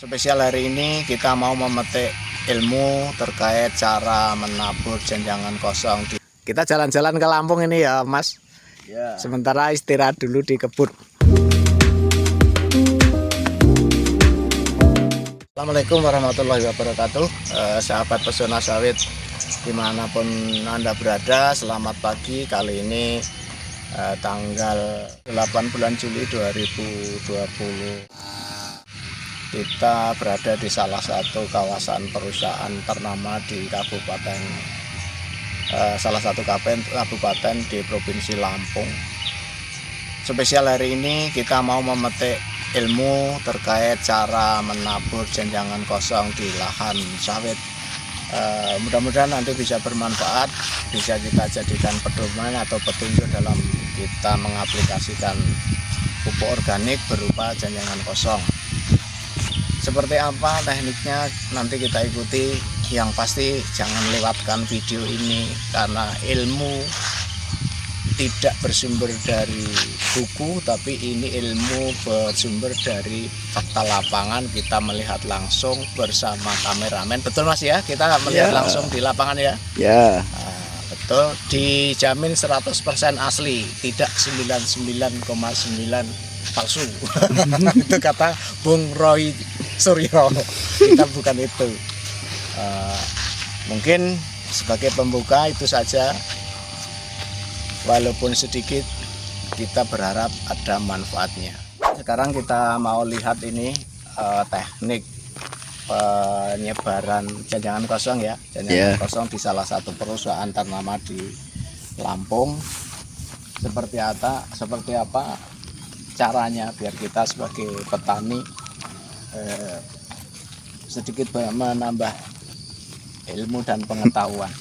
Spesial hari ini kita mau memetik ilmu terkait cara menabur janjangan kosong. Kita jalan-jalan ke Lampung ini ya Mas. Ya. Sementara istirahat dulu di kebun. Assalamualaikum warahmatullahi wabarakatuh. Sahabat pesona sawit dimanapun Anda berada, selamat pagi. Kali ini tanggal 8 bulan Juli 2020. Kita berada di salah satu kawasan perusahaan ternama di kabupaten, salah satu kabupaten di Provinsi Lampung. Spesial hari ini kita mau memetik ilmu terkait cara menabur janjangan kosong di lahan sawit. Mudah-mudahan nanti bisa bermanfaat, bisa kita jadikan pedoman atau petunjuk dalam kita mengaplikasikan pupuk organik berupa janjangan kosong. Seperti apa tekniknya nanti kita ikuti. Yang pasti jangan lewatkan video ini karena ilmu tidak bersumber dari buku, tapi ini ilmu bersumber dari fakta lapangan. Kita melihat langsung bersama kameramen. Betul Mas ya? Kita melihat langsung di lapangan ya? Ya. Betul, dijamin 100% asli, tidak 99,9 palsu. Itu kata Bung Roy Suryo. Kita bukan itu. Mungkin sebagai pembuka itu saja. Walaupun sedikit, kita berharap ada manfaatnya. Sekarang kita mau lihat ini teknik penyebaran janjangan kosong ya. Janjangan kosong di salah satu perusahaan ternama di Lampung. Seperti apa caranya biar kita sebagai petani sedikit menambah ilmu dan pengetahuan.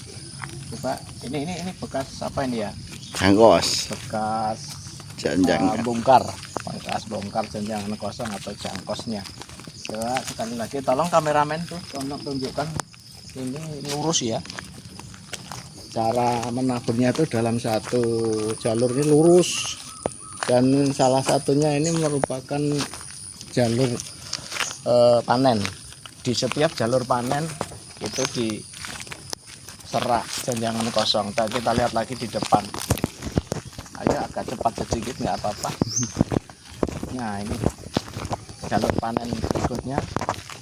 Coba ini bekas apa ini ya? Jangkos. Bekas Janjangan. bekas bongkar janjangan kosong atau jangkosnya. Coba sekali lagi tolong kameramen tuh tolong tunjukkan ini lurus ya. Cara menaburnya itu dalam satu jalur ini lurus, dan salah satunya ini merupakan jalur panen. Di setiap jalur panen itu diserak janjangan kosong. Kita lihat lagi di depan. Ayo agak cepat sedikit nggak apa-apa. Nah ini jalur panen berikutnya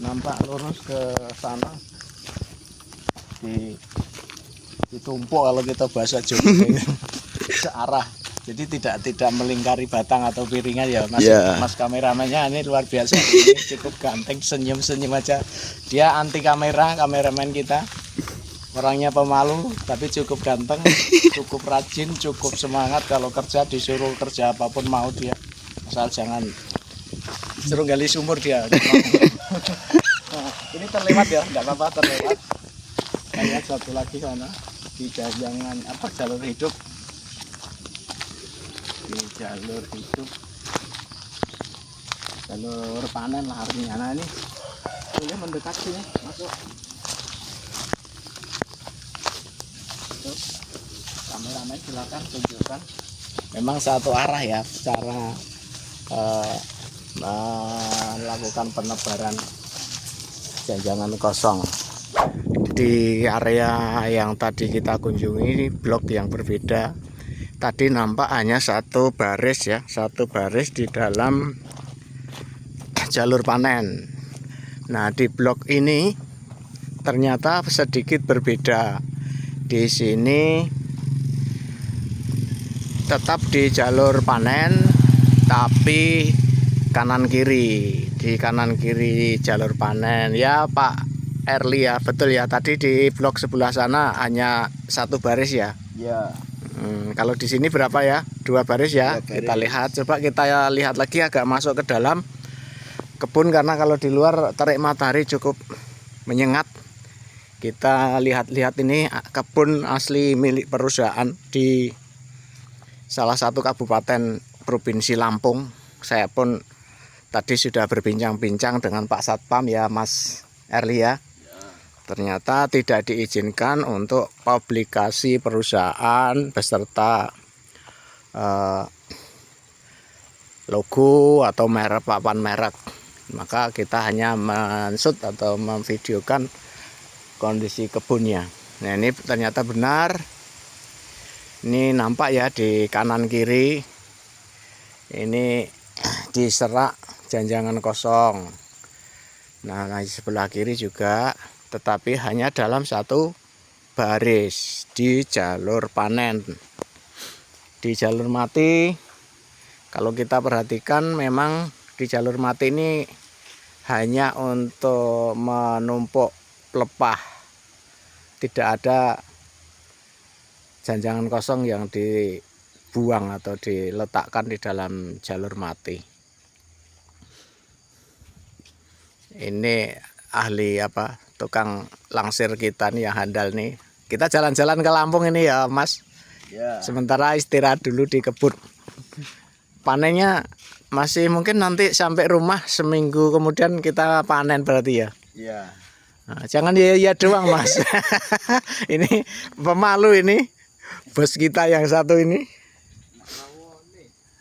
nampak lurus ke sana, ditumpuk kalau kita bahasa Jawa searah. Jadi tidak melingkari batang atau piringan ya Mas. Mas kameramennya ini luar biasa. Ini cukup ganteng, senyum-senyum aja. Dia anti kameramen kita. Orangnya pemalu tapi cukup ganteng, cukup rajin, cukup semangat. Kalau kerja disuruh kerja apapun mau dia. Asal jangan suruh gali sumur dia. Nah, ini terlewat ya, enggak apa-apa terlewat. Kita lihat satu lagi sana di jangan jalur hidup. Di jalur hidup, jalur panen lah artinya. Nah ini boleh mendekat sini masuk. Terus kameramen silakan tunjukkan. Memang satu arah ya cara melakukan penebaran janjangan kosong. Di area yang tadi kita kunjungi, blok yang berbeda. Tadi nampak hanya satu baris ya, satu baris di dalam jalur panen. Nah di blok ini ternyata sedikit berbeda. Di sini tetap di jalur panen, tapi kanan kiri, di kanan kiri jalur panen ya Pak Erli ya, betul ya. Tadi di blok sebelah sana hanya satu baris ya. Ya. Kalau di sini berapa ya? 2 baris ya. Kita lihat, coba kita lihat lagi agak masuk ke dalam kebun karena kalau di luar terik matahari cukup menyengat. Kita lihat-lihat ini kebun asli milik perusahaan di salah satu kabupaten Provinsi Lampung. Saya pun tadi sudah berbincang-bincang dengan Pak Satpam ya Mas Erli ya. Ternyata tidak diizinkan untuk publikasi perusahaan beserta logo atau merek, papan merek. Maka kita hanya menshoot atau memvideokan kondisi kebunnya. Nah, ini ternyata benar. Ini nampak ya di kanan kiri. Ini diserak janjangan kosong. Nah, di sebelah kiri juga, tetapi hanya dalam satu baris di jalur panen. Di jalur mati, kalau kita perhatikan memang di jalur mati ini hanya untuk menumpuk pelepah. Tidak ada janjangan kosong yang dibuang atau diletakkan di dalam jalur mati. Ini ahli tukang langsir kita nih yang handal nih. Kita jalan-jalan ke Lampung ini ya Mas. Ya. Sementara istirahat dulu di kebun. Panennya masih mungkin nanti sampai rumah seminggu kemudian kita panen berarti ya. Iya. Nah, jangan ya doang Mas. Ini pemalu ini. Bos kita yang satu ini.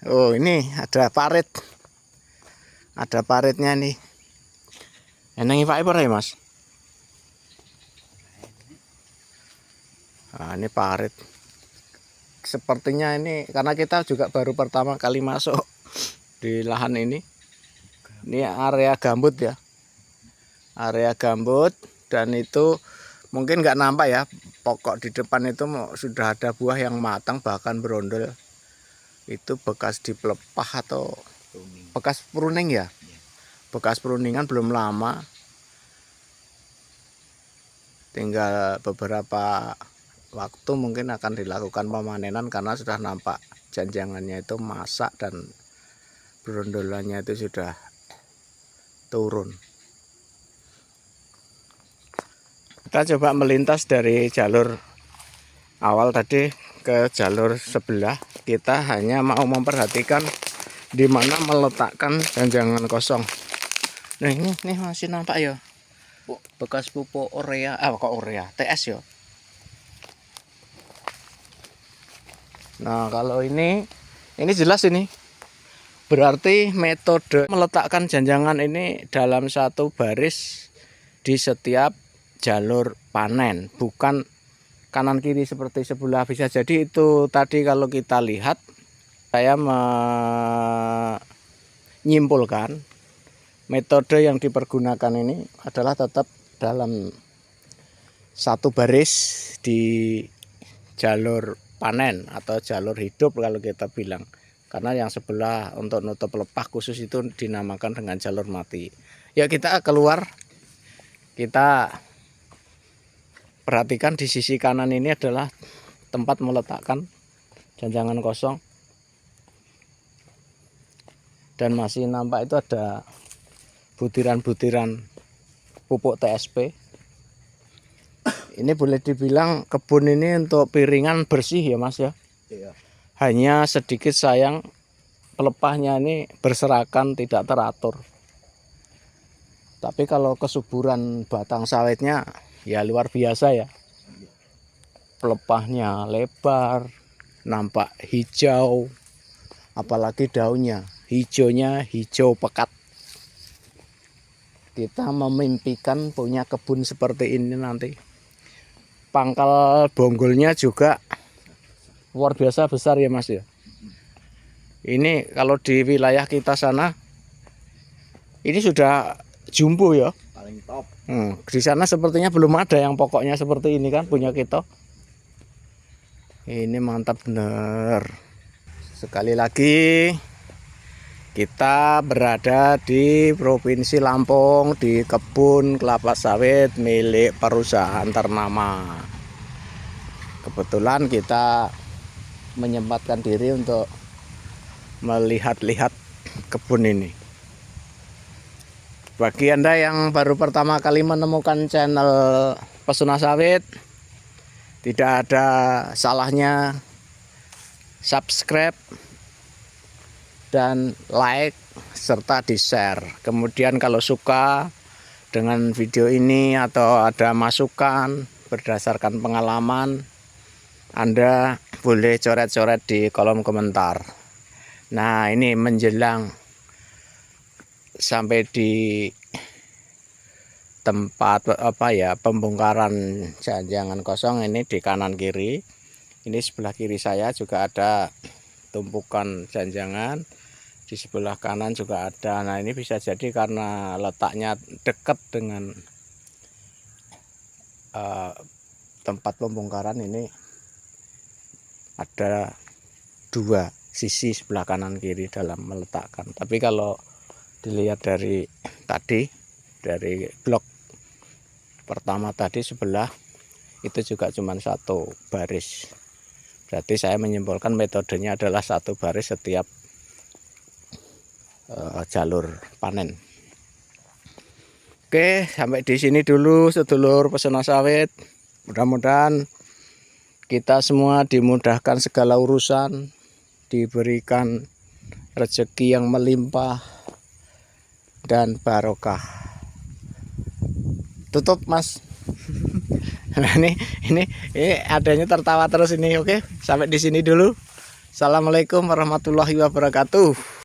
Oh, ini ada parit. Ada paritnya nih. Eneng Pak ya Mas. Nah, ini parit. Sepertinya ini karena kita juga baru pertama kali masuk di lahan ini. Ini area gambut ya. Area gambut, dan itu mungkin nggak nampak ya. Pokok di depan itu sudah ada buah yang matang bahkan berondol. Itu bekas dipelepah atau bekas pruning ya. Bekas pruningan belum lama. Tinggal beberapa waktu mungkin akan dilakukan pemanenan karena sudah nampak janjangannya itu masak dan berondolannya itu sudah turun. Kita coba melintas dari jalur awal tadi ke jalur sebelah. Kita hanya mau memperhatikan di mana meletakkan janjangan kosong. Nah, ini masih nampak ya. Bekas pupuk urea, kok urea, TS ya. Nah, kalau ini jelas ini. Berarti metode meletakkan janjangan ini dalam satu baris di setiap jalur panen, bukan kanan kiri seperti sebelah. Bisa jadi itu tadi kalau kita lihat, saya menyimpulkan metode yang dipergunakan ini adalah tetap dalam satu baris di jalur panen atau jalur hidup kalau kita bilang, karena yang sebelah untuk nutup pelepah khusus itu dinamakan dengan jalur mati. Ya, kita keluar, kita perhatikan di sisi kanan ini adalah tempat meletakkan janjangan kosong, dan masih nampak itu ada butiran-butiran pupuk TSP. Ini boleh dibilang kebun ini untuk piringan bersih ya Mas ya. Iya. Hanya sedikit sayang pelepahnya ini berserakan, tidak teratur. Tapi kalau kesuburan batang sawitnya ya luar biasa ya. Pelepahnya lebar, nampak hijau, apalagi daunnya hijaunya hijau pekat. Kita memimpikan punya kebun seperti ini nanti. Pangkal bonggolnya juga luar biasa besar ya Mas ya. Ini kalau di wilayah kita sana ini sudah jumbo ya. Paling top. Di sana sepertinya belum ada yang pokoknya seperti ini kan punya kita. Ini mantap bener. Sekali lagi kita berada di Provinsi Lampung di kebun kelapa sawit milik perusahaan ternama. Kebetulan kita menyempatkan diri untuk melihat-lihat kebun ini. Bagi Anda yang baru pertama kali menemukan channel Pesona Sawit, tidak ada salahnya subscribe dan like serta di-share. Kemudian kalau suka dengan video ini atau ada masukan berdasarkan pengalaman, Anda boleh coret-coret di kolom komentar. Nah, ini menjelang sampai di tempat pembongkaran janjangan kosong ini di kanan kiri. Ini sebelah kiri saya juga ada tumpukan janjangan, di sebelah kanan juga ada. Nah, ini bisa jadi karena letaknya dekat dengan tempat pembongkaran ini, ada dua sisi sebelah kanan kiri dalam meletakkan. Tapi kalau dilihat dari tadi, dari blok pertama tadi sebelah itu juga cuma satu baris. Berarti saya menyimpulkan metodenya adalah satu baris setiap jalur panen. Oke, sampai di sini dulu sedulur pesona sawit. Mudah-mudahan kita semua dimudahkan segala urusan, diberikan rezeki yang melimpah dan barokah. Tutup, Mas. Nah, ini adanya tertawa terus ini. Oke, sampai di sini dulu. Assalamualaikum warahmatullahi wabarakatuh.